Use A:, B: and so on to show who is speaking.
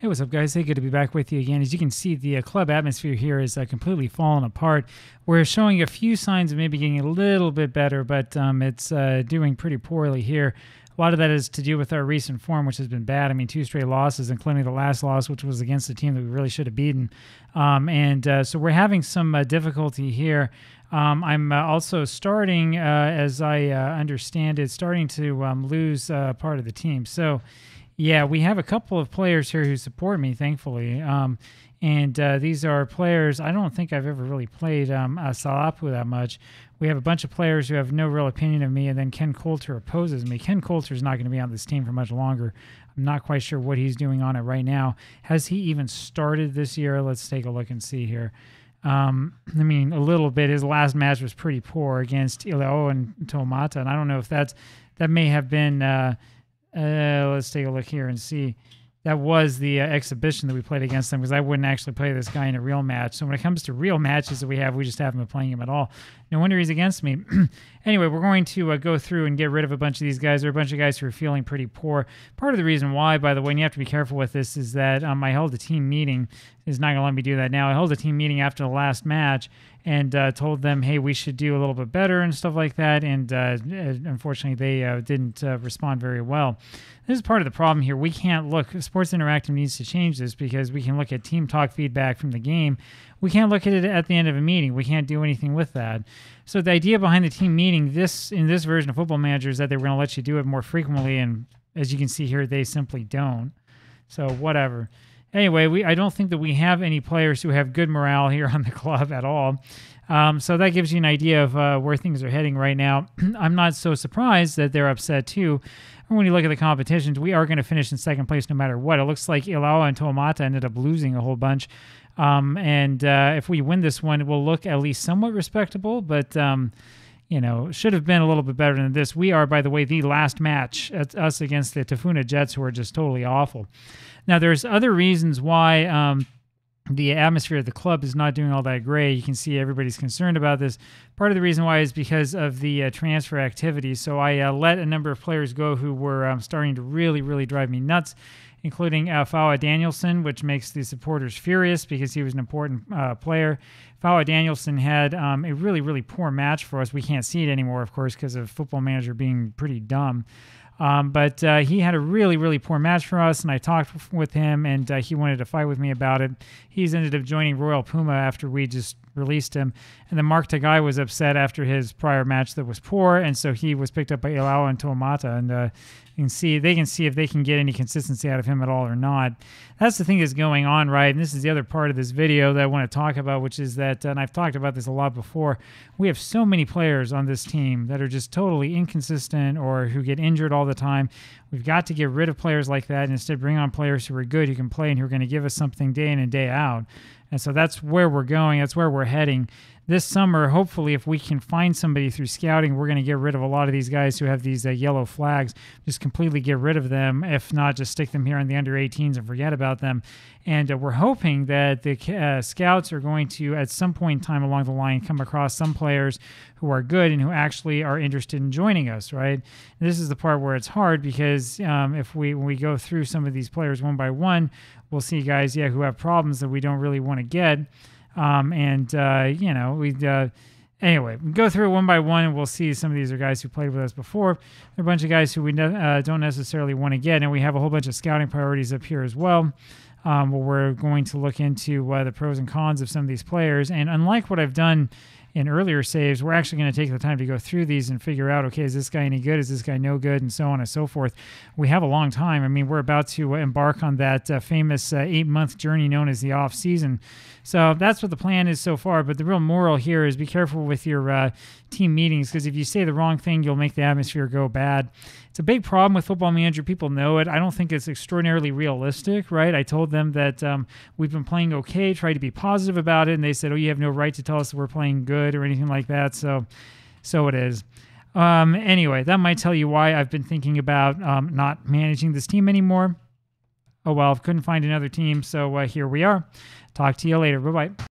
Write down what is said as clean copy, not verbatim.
A: Hey, what's up, guys? Hey, good to be back with you again. As you can see, the club atmosphere here is completely fallen apart. We're showing a few signs of maybe getting a little bit better, but it's doing pretty poorly here. A lot of that is to do with our recent form, which has been bad. I mean, 2 straight losses, including the last loss, which was against a team that we really should have beaten. So we're having some difficulty here. I'm also starting, as I understand it, starting to lose part of the team. So, yeah, we have a couple of players here who support me, thankfully. These are players, I don't think I've ever really played Salapu that much. We have a bunch of players who have no real opinion of me, and then Ken Coulter opposes me. Ken Coulter is not going to be on this team for much longer. I'm not quite sure what he's doing on it right now. Has he even started this year? Let's take a look and see here. I mean, a little bit. His last match was pretty poor against Ileo and Tomata, and I don't know if that may have been... let's take a look here and see. That was the exhibition that we played against them, because I wouldn't actually play this guy in a real match. So when it comes to real matches that we just haven't been playing him at all. No wonder he's against me. Anyway, we're going to go through and get rid of a bunch of these guys. There are a bunch of guys who are feeling pretty poor. Part of the reason why, by the way, and you have to be careful with this, is that I held a team meeting. He's not going to let me do that now. I held a team meeting after the last match and told them, hey, we should do a little bit better and stuff like that. And unfortunately, they didn't respond very well. This is part of the problem here. We can't look. Sports Interactive needs to change this, because we can look at team talk feedback from the game. We can't look at it at the end of a meeting. We can't do anything with that. So the idea behind the team meeting in this version of Football Manager is that they were going to let you do it more frequently. And as you can see here, they simply don't. So whatever. Anyway, I don't think that we have any players who have good morale here on the club at all. So that gives you an idea of where things are heading right now. I'm not so surprised that they're upset too. And when you look at the competitions, we are going to finish in second place no matter what. It looks like Ilawa and Tomata ended up losing a whole bunch. If we win this one, it will look at least somewhat respectable, but should have been a little bit better than this. We are, by the way, the last match at us against the Tafuna Jets, who are just totally awful. Now, there's other reasons why the atmosphere of the club is not doing all that great. You can see everybody's concerned about this. Part of the reason why is because of the transfer activity. So I let a number of players go who were starting to really, really drive me nuts, including Fawa Danielson, which makes the supporters furious because he was an important player. Fawa Danielson had a really, really poor match for us. We can't see it anymore, of course, because of Football Manager being pretty dumb. But he had a really, really poor match for us, and I talked with him, and he wanted to fight with me about it. He's ended up joining Royal Puma after we just released him. And then Mark Tagai was upset after his prior match that was poor, and so he was picked up by Ilawa and Tomata, and they can see if they can get any consistency out of him at all or not. That's the thing that's going on, right? And this is the other part of this video that I want to talk about, which is that, and I've talked about this a lot before, we have so many players on this team that are just totally inconsistent or who get injured all the time. We've got to get rid of players like that and instead bring on players who are good, who can play, and who are going to give us something day in and day out. And so that's where we're going. That's where we're heading. This summer, hopefully, if we can find somebody through scouting, we're going to get rid of a lot of these guys who have these yellow flags, just completely get rid of them. If not, just stick them here in the under-18s and forget about them. And we're hoping that the scouts are going to, at some point in time along the line, come across some players who are good and who actually are interested in joining us, right? And this is the part where it's hard, because when we go through some of these players one by one, we'll see guys, who have problems that we don't really want to get. Anyway, we go through it one by one, and we'll see some of these are guys who played with us before. They're a bunch of guys who we don't necessarily want to get, and we have a whole bunch of scouting priorities up here as well, where we're going to look into the pros and cons of some of these players. And unlike what I've done in earlier saves, we're actually going to take the time to go through these and figure out, okay, is this guy any good? Is this guy no good? And so on and so forth. We have a long time. I mean, we're about to embark on that famous 8-month journey known as the off season. So that's what the plan is so far. But the real moral here is be careful with your team meetings, because if you say the wrong thing, you'll make the atmosphere go bad. It's a big problem with Football Manager. People know it. I don't think it's extraordinarily realistic, right? I told them that we've been playing okay, tried to be positive about it, and they said, oh, you have no right to tell us that we're playing good or anything like that. So it is. Anyway, that might tell you why I've been thinking about not managing this team anymore. Oh, well, couldn't find another team, so here we are. Talk to you later. Bye-bye.